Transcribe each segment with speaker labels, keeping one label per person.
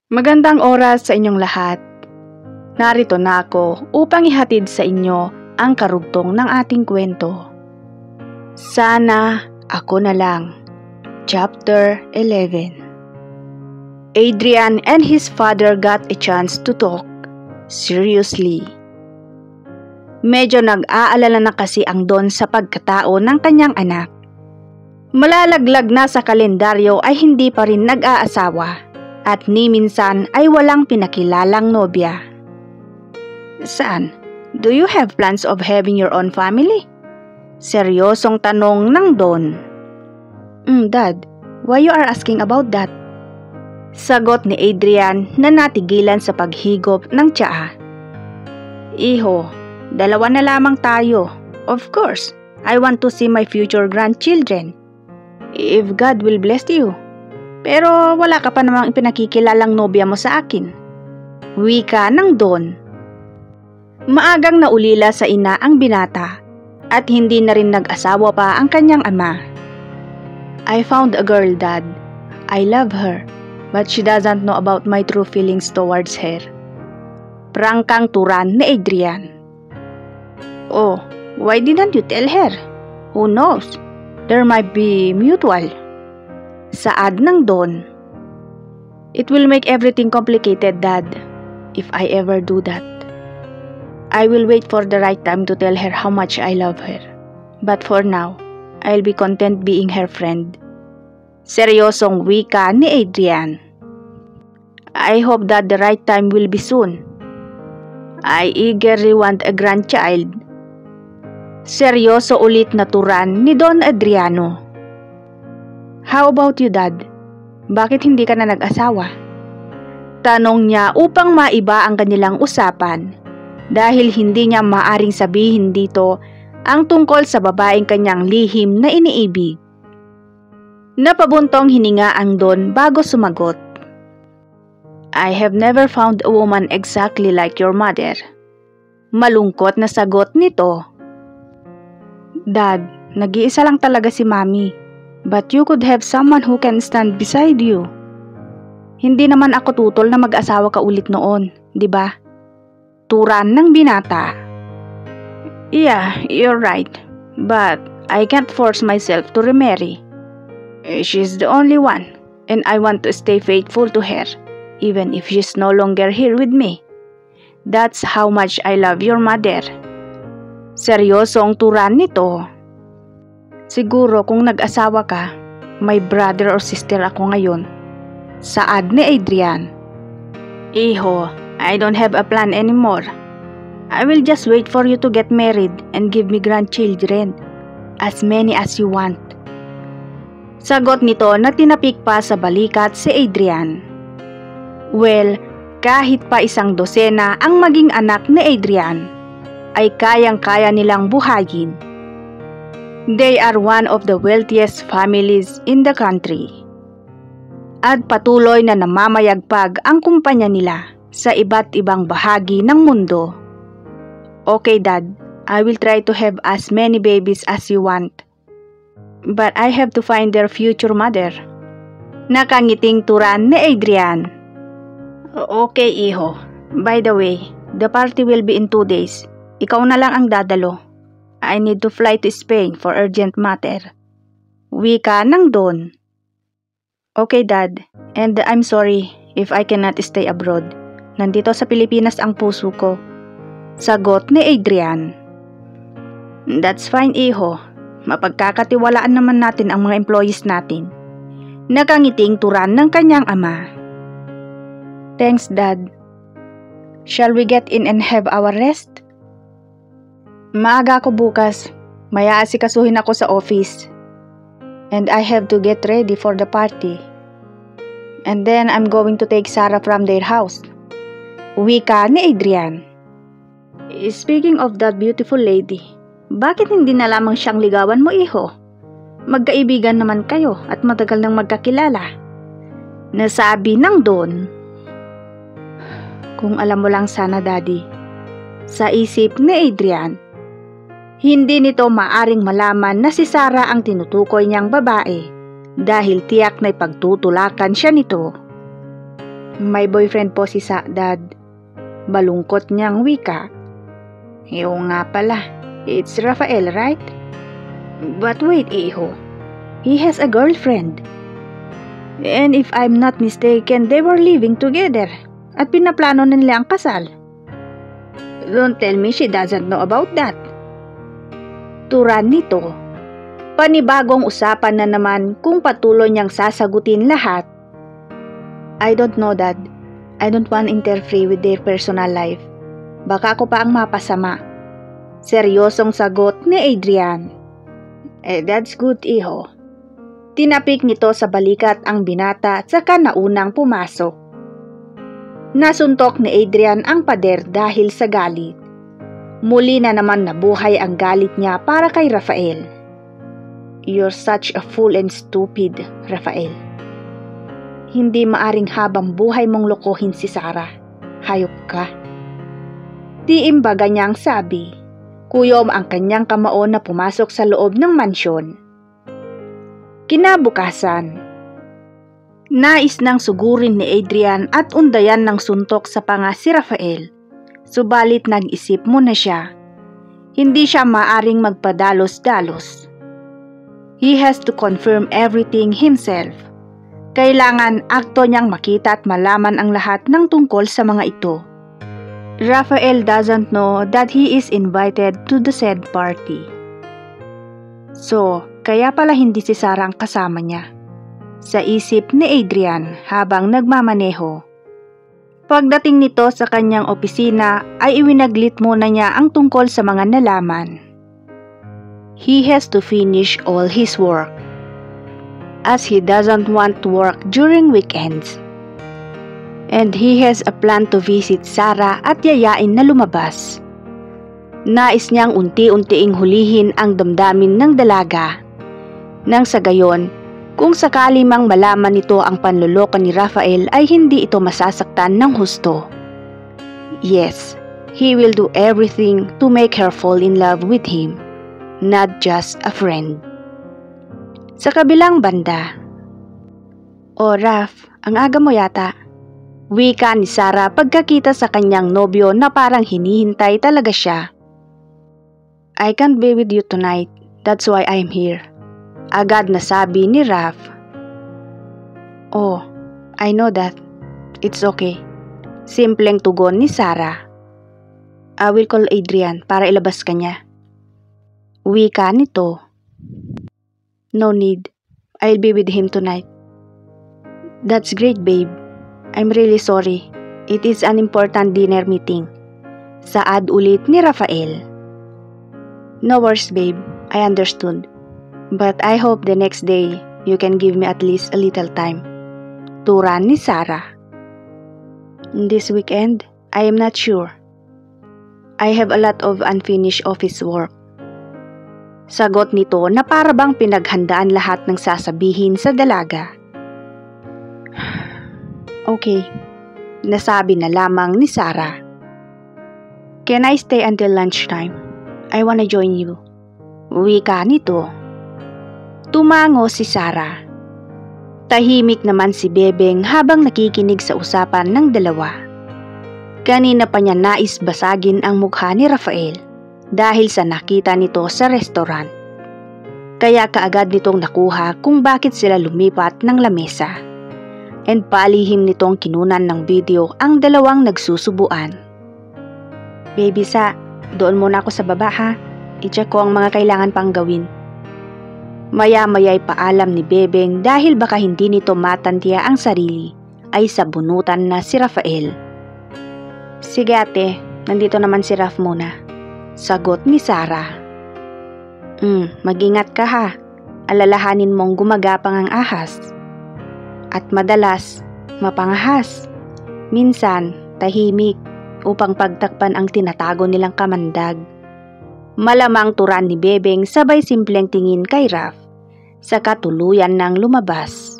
Speaker 1: Magandang oras sa inyong lahat. Narito na ako upang ihatid sa inyo ang karugtong ng ating kwento. Sana ako na lang. Chapter 11. Adrian and his father got a chance to talk seriously. Medyo nag-aalala na kasi ang Don sa pagkatao ng kanyang anak. Malalaglag na sa kalendaryo ay hindi pa rin nag-aasawa. At ni minsan ay walang pinakilalang nobya. Saan? Do you have plans of having your own family? Seryosong tanong ng Don. Dad, why you are asking about that? Sagot ni Adrian na natigilan sa paghigop ng tsaa. Iho, dalawa na lamang tayo. Of course, I want to see my future grandchildren. If God will bless you. Pero wala ka pa namang ipinakikilalang nobya mo sa akin. Wika ng Don. Maagang naulila sa ina ang binata at hindi na rin nag-asawa pa ang kanyang ama. I found a girl, Dad. I love her, but she doesn't know about my true feelings towards her. Prangkang turan ni Adrian. Oh, why didn't you tell her? Who knows? There might be mutual. Saad ng Don. It will make everything complicated, Dad, if I ever do that. I will wait for the right time to tell her how much I love her. But for now, I'll be content being her friend. Seryosong wika ni Adrian. I hope that the right time will be soon. I eagerly want a grandchild. Seryoso ulit na turan ni Don Adriano. How about you, Dad? Bakit hindi ka na nag-asawa? Tanong niya upang maiba ang kanilang usapan dahil hindi niya maaring sabihin dito ang tungkol sa babaeng kanyang lihim na iniibig. Napabuntong hininga ang Don bago sumagot. I have never found a woman exactly like your mother. Malungkot na sagot nito. Dad, nag-iisa lang talaga si Mami. But you could have someone who can stand beside you. Hindi naman ako tutol na mag-asawa ka ulit noon, di ba? Turan ng binata. Yeah, you're right. But I can't force myself to remarry. She's the only one, and I want to stay faithful to her, even if she's no longer here with me. That's how much I love your mother. Seryosong turan nito. Siguro kung nag-asawa ka, may brother or sister ako ngayon. Saad ni Adrian. Iho, I don't have a plan anymore. I will just wait for you to get married and give me grandchildren. As many as you want. Sagot nito na tinapik pa sa balikat si Adrian. Well, kahit pa isang dosena ang maging anak ni Adrian, ay kayang-kaya nilang buhayin. They are one of the wealthiest families in the country. At patuloy na namamayagpag ang kumpanya nila sa iba't ibang bahagi ng mundo. Okay, Dad, I will try to have as many babies as you want. But I have to find their future mother. Nakangiting turan ni Adrian. Okay, Iho. By the way, the party will be in 2 days. Ikaw na lang ang dadalo. I need to fly to Spain for urgent matter. Wika ng Don. Okay, Dad. And I'm sorry if I cannot stay abroad. Nandito sa Pilipinas ang puso ko. Sagot ni Adrian. That's fine, Iho. Mapagkakatiwalaan naman natin ang mga employees natin. Nakangiting turan ng kanyang ama. Thanks, Dad. Shall we get in and have our rest? Maaga ako bukas. May aasikasuhin ako sa office. And I have to get ready for the party. And then I'm going to take Sarah from their house. Wika ni Adrian. Speaking of that beautiful lady, bakit hindi na lamang siyang ligawan mo, Iho? Magkaibigan naman kayo at matagal nang magkakilala. Nasabi ng Don. Kung alam mo lang sana, Daddy. Sa isip ni Adrian. Hindi nito maaring malaman na si Sarah ang tinutukoy niyang babae dahil tiyak na ipagtutulakan siya nito. May boyfriend po si Dad. Malungkot niyang wika. Oo nga pala, it's Rafael, right? But wait, Iho. He has a girlfriend. And if I'm not mistaken, they were living together. At pinaplano na nila ang kasal. Don't tell me she doesn't know about that. Turan nito. Panibagong usapan na naman kung patuloy niyang sasagutin lahat. I don't know, Dad. I don't want to interfere with their personal life. Baka ako pa ang mapasama. Seryosong sagot ni Adrian. That's good, Iho. Tinapik nito sa balikat ang binata at saka naunang pumasok. Nasuntok ni Adrian ang pader dahil sa galit. Muli na naman nabuhay ang galit niya para kay Rafael. You're such a fool and stupid, Rafael. Hindi maaring habang buhay mong lokohin si Sarah. Hayop ka. Tiimbaga niyang sabi. Kuyom ang kanyang kamao na pumasok sa loob ng mansyon. Kinabukasan, nais nang sugurin ni Adrian at undayan ng suntok sa panga si Rafael. Subalit nag-isip muna siya. Hindi siya maaring magpadalos-dalos. He has to confirm everything himself. Kailangan akto niyang makita at malaman ang lahat ng tungkol sa mga ito. Rafael doesn't know that he is invited to the said party. So, kaya pala hindi si Sarah ang kasama niya. Sa isip ni Adrian habang nagmamaneho. Pagdating nito sa kanyang opisina ay iwinaglit muna niya ang tungkol sa mga nalaman. He has to finish all his work, as he doesn't want to work during weekends. And he has a plan to visit Sarah at yayain na lumabas. Nais niyang unti-untiing hulihin ang damdamin ng dalaga. Nang sa gayon, kung sakali mang malaman nito ang panloloko ni Rafael ay hindi ito masasaktan ng husto. Yes, he will do everything to make her fall in love with him, not just a friend. Sa kabilang banda, Raf, ang aga mo yata. Wika ni Sarah pagkakita sa kanyang nobyo na parang hinihintay talaga siya. I can't be with you tonight, that's why I'm here. Agad na sabi ni Raf. Oh, I know that. It's okay. Simpleng tugon ni Sarah. I will call Adrian para ilabas ka niya. Wika nito. No need. I'll be with him tonight. That's great, babe. I'm really sorry. It is an important dinner meeting. Saad ulit ni Rafael. No worries, babe. I understood. But I hope the next day you can give me at least a little time. Turan ni Sarah. This weekend, I am not sure. I have a lot of unfinished office work. Sagot nito na para bang pinaghandaan lahat ng sasabihin sa dalaga. Okay, nasabi na lamang ni Sarah. Can I stay until lunchtime? I wanna join you. Wika nito. Tumango si Sarah. Tahimik naman si Bebeng habang nakikinig sa usapan ng dalawa. Kanina pa niya nais basagin ang mukha ni Rafael dahil sa nakita nito sa restaurant. Kaya kaagad nitong nakuha kung bakit sila lumipat ng lamesa. And palihim nitong kinunan ng video ang dalawang nagsusubuan. Baby Sa, doon muna ako sa baba ha. I-check ko ang mga kailangan pang gawin. Maya-maya'y paalam ni Bebeng dahil baka hindi nito matantiya ang sarili ay sabunutan na si Rafael. Sige ate, nandito naman si Raf muna. Sagot ni Sarah. Mag-ingat ka ha. Alalahanin mong gumagapang ang ahas. At madalas, mapangahas. Minsan, tahimik upang pagtakpan ang tinatago nilang kamandag. Malamang turan ni Bebeng sabay simpleng tingin kay Raf. Saka tuluyan nang lumabas.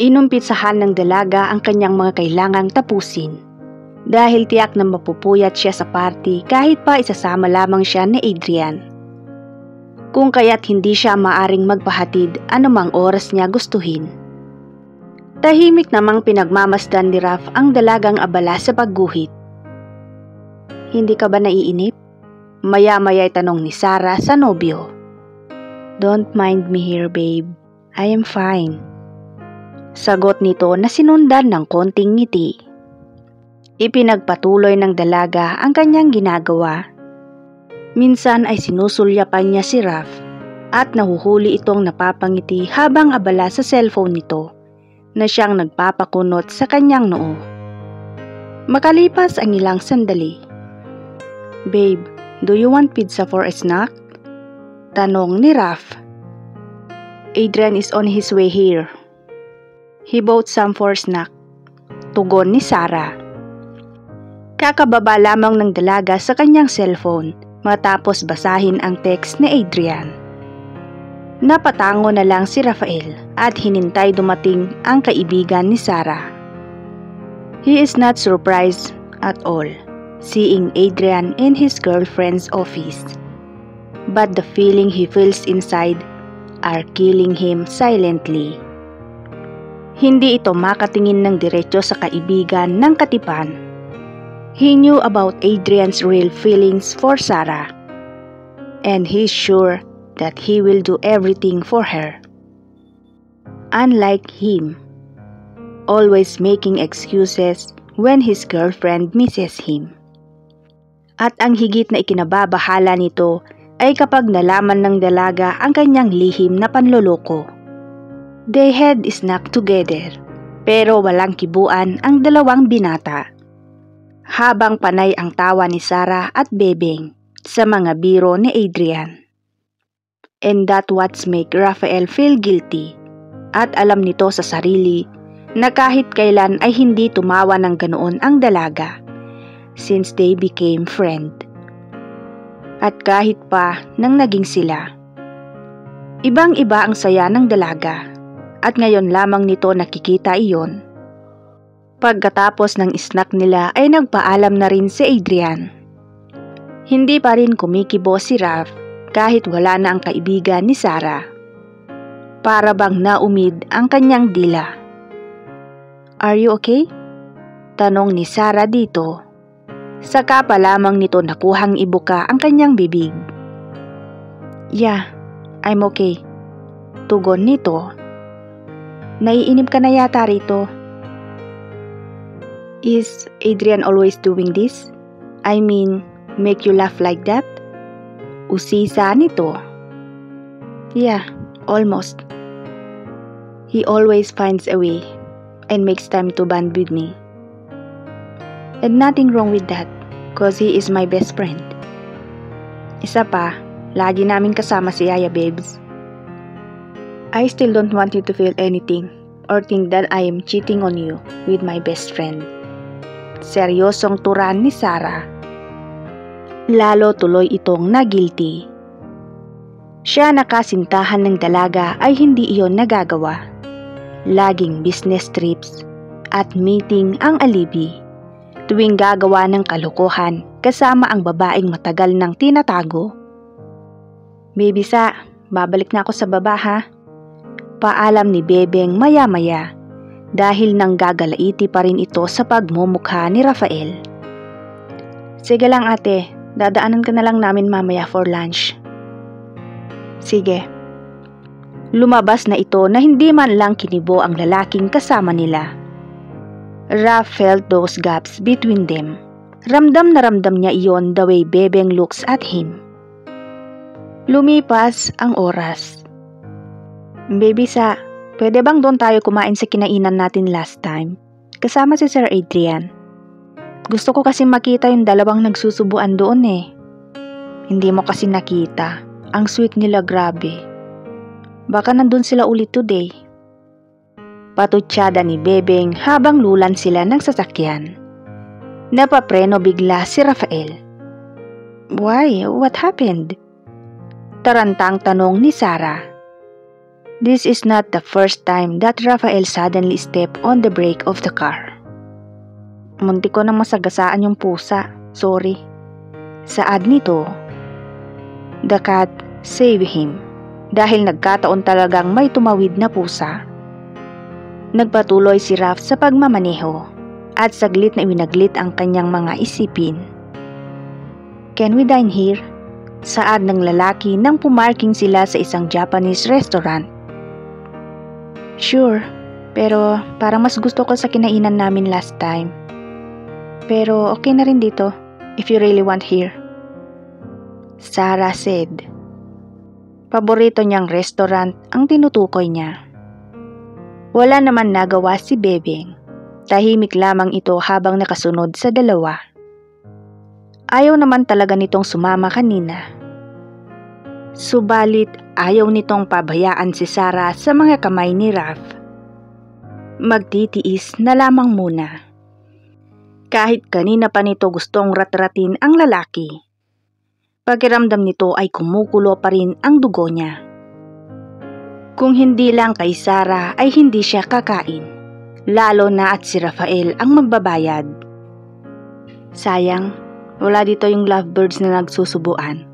Speaker 1: Inumpisahan ng dalaga ang kanyang mga kailangang tapusin. Dahil tiyak na mapupuyat siya sa party kahit pa isasama lamang siya ni Adrian. Kung kaya't hindi siya maaring magpahatid anumang oras niya gustuhin. Tahimik namang pinagmamasdan ni Raph ang dalagang abala sa pagguhit. Hindi ka ba naiinip? Maya-maya'y tanong ni Sarah sa nobyo. Don't mind me here, babe. I am fine. Sagot nito na sinundan ng konting ngiti. Ipinagpatuloy ng dalaga ang kanyang ginagawa. Minsan ay sinusulyapan niya si Raph at nahuhuli itong napapangiti habang abala sa cellphone nito na siyang nagpapakunot sa kanyang noo. Makalipas ang ilang sandali. Babe, do you want pizza for a snack? Tanong ni Raph. Adrian is on his way here. He bought some for snack. Tugon ni Sarah. Kakababa lamang ng dalaga sa kanyang cellphone matapos basahin ang text ni Adrian. Napatango na lang si Rafael at hinintay dumating ang kaibigan ni Sarah. He is not surprised at all seeing Adrian in his girlfriend's office. But the feeling he feels inside are killing him silently. Hindi ito makatingin ng diretso sa kaibigan ng katipan. He knew about Adrian's real feelings for Sarah, and he's sure that he will do everything for her. Unlike him, always making excuses when his girlfriend misses him. At ang higit na ikinababahala nito ay kapag nalaman ng dalaga ang kanyang lihim na panloloko. They had snack together, pero walang kibuan ang dalawang binata. Habang panay ang tawa ni Sarah at Bebeng sa mga biro ni Adrian. And that what's make Rafael feel guilty. At alam nito sa sarili na kahit kailan ay hindi tumawa ng ganoon ang dalaga since they became friend. At kahit pa nang naging sila. Ibang-iba ang saya ng dalaga at ngayon lamang nito nakikita iyon. Pagkatapos ng snack nila ay nagpaalam na rin si Adrian. Hindi pa rin kumikibo si Raph kahit wala na ang kaibigan ni Sarah. Para bang naumid ang kanyang dila. Are you okay? Tanong ni Sarah dito. Saka pa lamang nito nakuhang ibuka ang kanyang bibig. Yeah, I'm okay. Tugon nito. Naiinip ka na yata rito. Is Adrian always doing this? I mean, make you laugh like that? Usisa nito. Yeah, almost. He always finds a way and makes time to bond with me. And nothing wrong with that, cause he is my best friend. Isa pa, lagi namin kasama si Yaya Babes. I still don't want you to feel anything or think that I am cheating on you with my best friend. Seryosong turan ni Sarah. Lalo tuloy itong na-guilty. Siya nakasintahan ng dalaga ay hindi iyon nagagawa. Laging business trips at meeting ang alibi. Tuwing gagawa ng kalokohan kasama ang babaeng matagal nang tinatago. Baby Sa, babalik na ako sa baba ha. Paalam ni Bebeng maya-maya. Dahil nang gagalaiti pa rin ito sa pagmumukha ni Rafael. Sige lang ate, dadaanan ka na lang namin mamaya for lunch. Sige. Lumabas na ito na hindi man lang kinibo ang lalaking kasama nila. Raph felt those gaps between them. Ramdam na ramdam niya iyon the way Bebeng looks at him. Lumipas ang oras. Baby Sa, pwede bang doon tayo kumain sa kinainan natin last time? Kasama si Sir Adrian. Gusto ko kasi makita yung dalawang nagsusubuan doon eh. Hindi mo kasi nakita. Ang sweet nila, grabe. Baka nandun sila ulit today. Patutsada ni Bebeng habang lulan sila ng sasakyan. Napapreno bigla si Rafael. Why? What happened? Tarantang tanong ni Sarah. This is not the first time that Rafael suddenly stepped on the brake of the car. Munti ko nang masagasaan yung pusa. Sorry. Saad nito. The cat saved him dahil nagkataon talagang may tumawid na pusa. Nagpatuloy si Raf sa pagmamaneho at saglit na winaglit ang kanyang mga isipin. "Can we dine here?" Saad ng lalaki nang pumarking sila sa isang Japanese restaurant. "Sure, pero parang mas gusto ko sa kinainan namin last time. Pero okay na rin dito, if you really want here," Sarah said. Paborito niyang restaurant ang tinutukoy niya. Wala naman nagawa si Bebeng. Tahimik lamang ito habang nakasunod sa dalawa. Ayaw naman talaga nitong sumama kanina. Subalit ayaw nitong pabayaan si Sarah sa mga kamay ni Raf. Magtitiis na lamang muna. Kahit kanina pa nito gustong ratratin ang lalaki. Pakiramdam nito ay kumukulo pa rin ang dugo niya. Kung hindi lang kay Sarah ay hindi siya kakain, lalo na at si Rafael ang magbabayad. Sayang, wala dito yung lovebirds na nagsusubuan.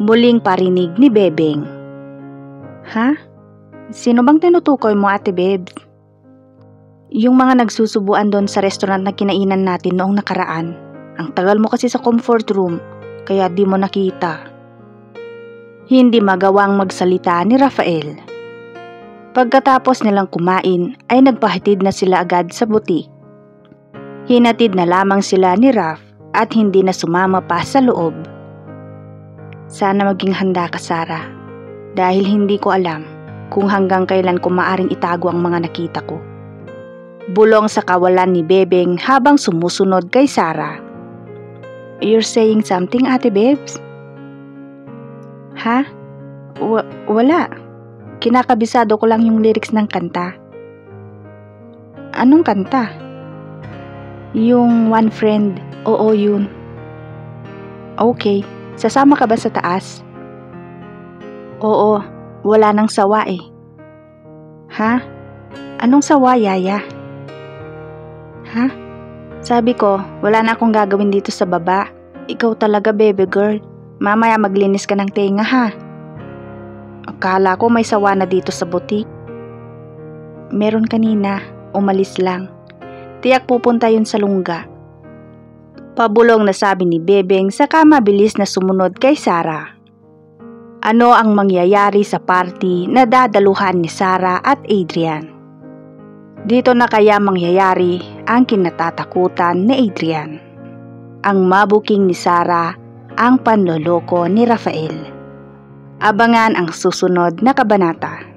Speaker 1: Muling parinig ni Bebeng. "Ha? Sino bang tinutukoy mo, Ate Babes?" "Yung mga nagsusubuan doon sa restaurant na kinainan natin noong nakaraan. Ang tagal mo kasi sa comfort room, kaya di mo nakita." Hindi magawang magsalita ni Rafael. Pagkatapos nilang kumain ay nagpahatid na sila agad sa butik. Hinatid na lamang sila ni Raf at hindi na sumama pa sa loob. "Sana maging handa ka, Sarah, dahil hindi ko alam kung hanggang kailan ko maaring itago ang mga nakita ko." Bulong sa kawalan ni Bebeng habang sumusunod kay Sarah. "You're saying something, Ate Babes?" "Ha? Wala. Kinakabisado ko lang yung lyrics ng kanta." "Anong kanta?" "Yung One Friend, oo yun." "Okay, sasama ka ba sa taas?" "Oo, wala nang sawa eh." "Ha? Anong sawa, Yaya?" "Ha? Sabi ko, wala na akong gagawin dito sa baba. Ikaw talaga, baby girl. Mamaya maglinis ka ng tenga, ha?" "Akala ko may sawa na dito sa butik." "Meron kanina, umalis lang. Tiyak pupunta yun sa lungga." Pabulong na sabi ni Bebeng saka mabilis na sumunod kay Sarah. Ano ang mangyayari sa party na dadaluhan ni Sarah at Adrian? Dito na kaya mangyayari ang kinatatakutan ni Adrian. Ang mabuking ni Sarah, ang panloloko ni Rafael. Abangan ang susunod na kabanata.